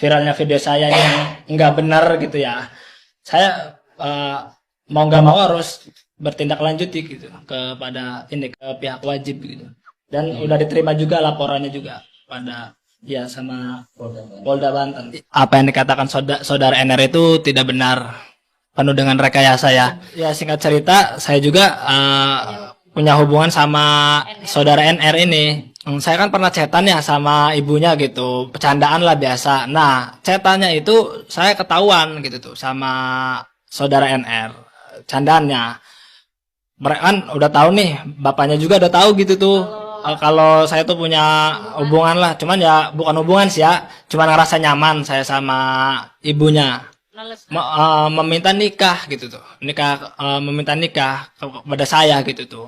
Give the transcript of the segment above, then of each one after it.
viralnya video saya yang nggak benar gitu ya, saya mau nggak mau harus bertindak lanjuti gitu kepada ini, ke pihak wajib gitu. Dan udah diterima juga laporannya juga pada ya sama Polda Banten. Apa yang dikatakan saudara NR itu tidak benar, penuh dengan rekayasa ya. Ya singkat cerita, saya juga punya hubungan sama saudara NR ini. Saya kan pernah chatan ya sama ibunya gitu, bercandaan lah biasa. Nah, chatannya itu saya ketahuan gitu tuh sama saudara NR, candaannya. Mereka kan udah tahu nih, bapaknya juga udah tahu gitu tuh. Kalau saya tuh punya hubungan lah, cuman ya bukan hubungan sih ya, cuman ngerasa nyaman saya sama ibunya. Meminta nikah gitu tuh, meminta nikah kepada saya gitu tuh.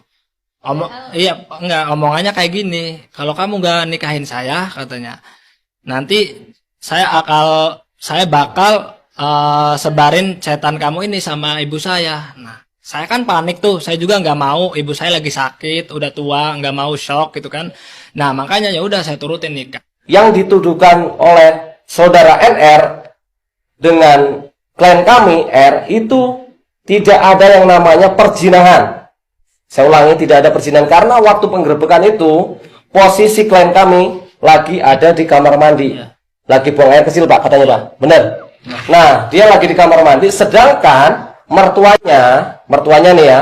Iya, enggak, omongannya kayak gini. Kalau kamu nggak nikahin saya, katanya, nanti saya bakal sebarin chatan kamu ini sama ibu saya. Nah, saya kan panik tuh. Saya juga nggak mau, ibu saya lagi sakit, udah tua, nggak mau shock gitu kan. Nah, makanya ya udah saya turutin nikah. Yang dituduhkan oleh saudara NR dengan klien kami R itu tidak ada yang namanya perzinahan. Saya ulangi, tidak ada perzinahan karena waktu penggerebekan itu posisi klien kami lagi ada di kamar mandi, lagi buang air kecil Pak, katanya Pak, benar? Nah, dia lagi di kamar mandi, sedangkan mertuanya nih ya,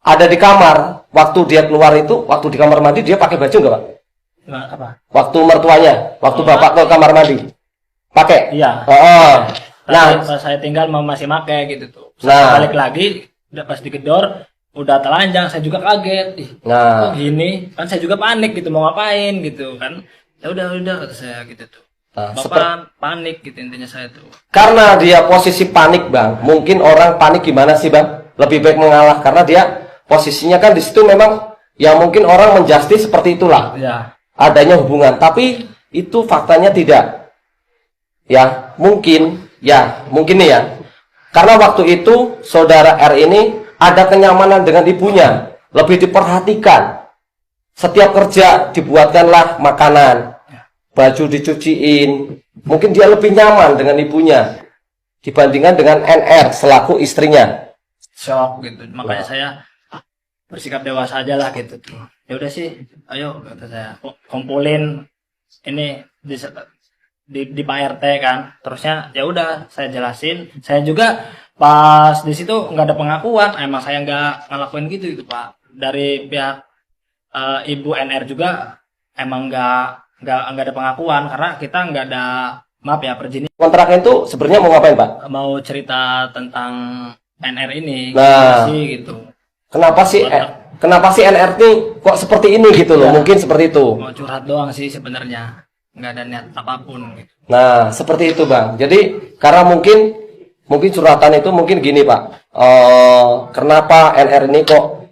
ada di kamar. Waktu dia keluar itu, waktu di kamar mandi dia pakai baju nggak Pak? Apa? Waktu mertuanya, waktu bapak ke kamar mandi, pakai? Iya. Nah, saya tinggal masih pakai gitu tuh. Nah, balik lagi, udah pas digedor, udah telanjang, saya juga kaget. Nah, kok gini? Kan saya juga panik gitu, mau ngapain gitu kan. Ya udah kata saya gitu tuh. Bapak panik gitu intinya saya tuh. Karena dia posisi panik Bang, mungkin orang panik gimana sih Bang? Lebih baik mengalah karena dia posisinya kan di situ memang ya mungkin orang menjustis seperti itulah. Ya. Adanya hubungan, tapi itu faktanya tidak. Ya, mungkin nih ya. Karena waktu itu saudara R ini ada kenyamanan dengan ibunya, lebih diperhatikan. Setiap kerja dibuatkanlah makanan, baju dicuciin. Mungkin dia lebih nyaman dengan ibunya dibandingkan dengan NR selaku istrinya. Shock gitu. Makanya saya bersikap dewasa aja lah gitu tuh. Ya udah sih, ayo kata saya kumpulin ini di Pak RT kan. Terusnya ya udah saya jelasin. Saya juga pas di situ nggak ada pengakuan. Emang saya nggak ngelakuin gitu Pak. Dari pihak Ibu NR juga emang nggak ada pengakuan karena kita nggak ada, maaf ya, perjanjian. Kontraknya itu sebenarnya mau ngapain Pak? Mau cerita tentang NR ini. Nah, sih gitu. Kenapa sih NR ini kok seperti ini gitu loh? Mungkin seperti itu. Mau curhat doang sih sebenarnya, nggak ada niat apapun. Gitu. Nah, seperti itu Bang. Jadi karena mungkin curhatan itu mungkin gini Pak. Kenapa NR ini kok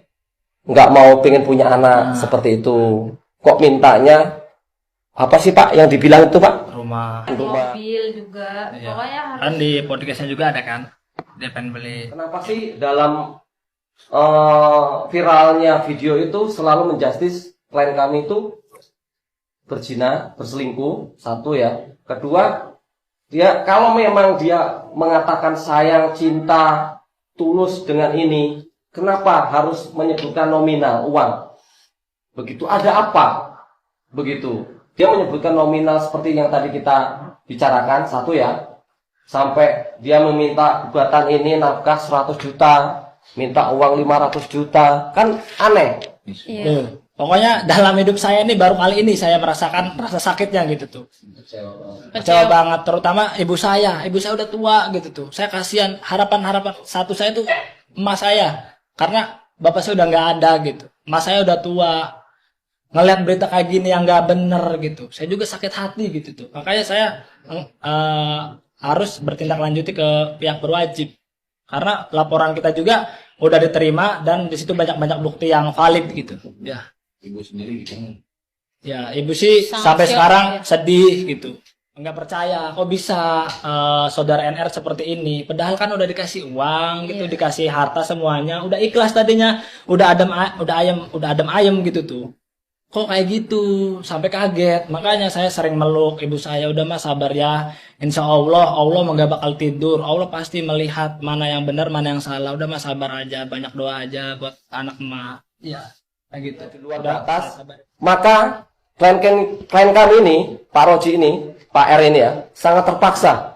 nggak mau pengen punya anak seperti itu? Kok mintanya apa sih Pak yang dibilang itu Pak? Rumah. Mobil juga. Ya. Pokoknya harus. Kan di podcastnya juga ada kan, dia pengen beli. Kenapa sih dalam viralnya video itu selalu menjustis klien kami itu berzina, berselingkuh, satu ya. Kedua, dia kalau memang dia mengatakan sayang, cinta, tulus dengan ini, kenapa harus menyebutkan nominal uang? Begitu, ada apa? Begitu. Dia menyebutkan nominal seperti yang tadi kita bicarakan, satu ya. Sampai dia meminta gugatan ini nafkah 100 juta, minta uang 500 juta, kan aneh. Iya. Pokoknya dalam hidup saya ini baru kali ini saya merasakan rasa sakitnya gitu tuh. Kecewa banget, terutama ibu saya udah tua gitu tuh. Saya kasihan, harapan satu saya tuh emas saya, karena bapak saya udah nggak ada gitu. Emas saya udah tua, ngelihat berita kayak gini yang nggak bener gitu. Saya juga sakit hati gitu tuh. Makanya saya harus bertindak lanjuti ke pihak berwajib. Karena laporan kita juga udah diterima dan di situ banyak bukti yang valid gitu. Ya. Ibu sendiri gitu. Ya, ibu sih sampai sekarang sedih gitu. Enggak percaya kok bisa saudara NR seperti ini. Padahal kan udah dikasih uang gitu, dikasih harta semuanya, udah ikhlas tadinya, udah adem ayem gitu tuh. Kok kayak gitu, sampai kaget. Makanya saya sering meluk ibu saya, udah mas sabar ya. Insya Allah, Allah nggak bakal tidur. Allah pasti melihat mana yang benar, mana yang salah. Udah mah sabar aja, banyak doa aja buat anak emak. Ya, kayak gitu. Di luar ke Udah, atas. sabar. Maka klien kami ini, Pak Roji ini, Pak R ini ya, sangat terpaksa.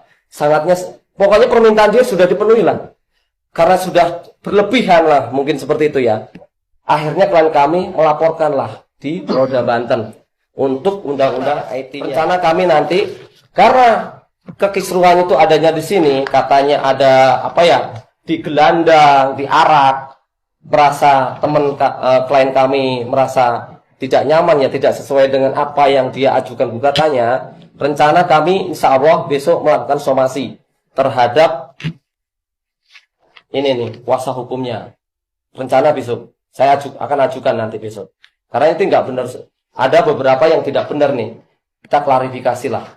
Pokoknya permintaan dia sudah dipenuhi lah. Karena sudah berlebihan lah, mungkin seperti itu ya. Akhirnya klien kami melaporkanlah di Polda Banten untuk undang-undang IT-nya. Rencana kami nanti, karena kekisruhan itu adanya di sini, katanya ada apa ya, digelandang, diarak, merasa klien kami merasa tidak nyaman ya, tidak sesuai dengan apa yang dia ajukan gugatannya. Rencana kami insya Allah besok melakukan somasi terhadap ini nih kuasa hukumnya. Rencana besok saya akan ajukan nanti besok, karena itu nggak benar, ada beberapa yang tidak benar nih, kita klarifikasi lah.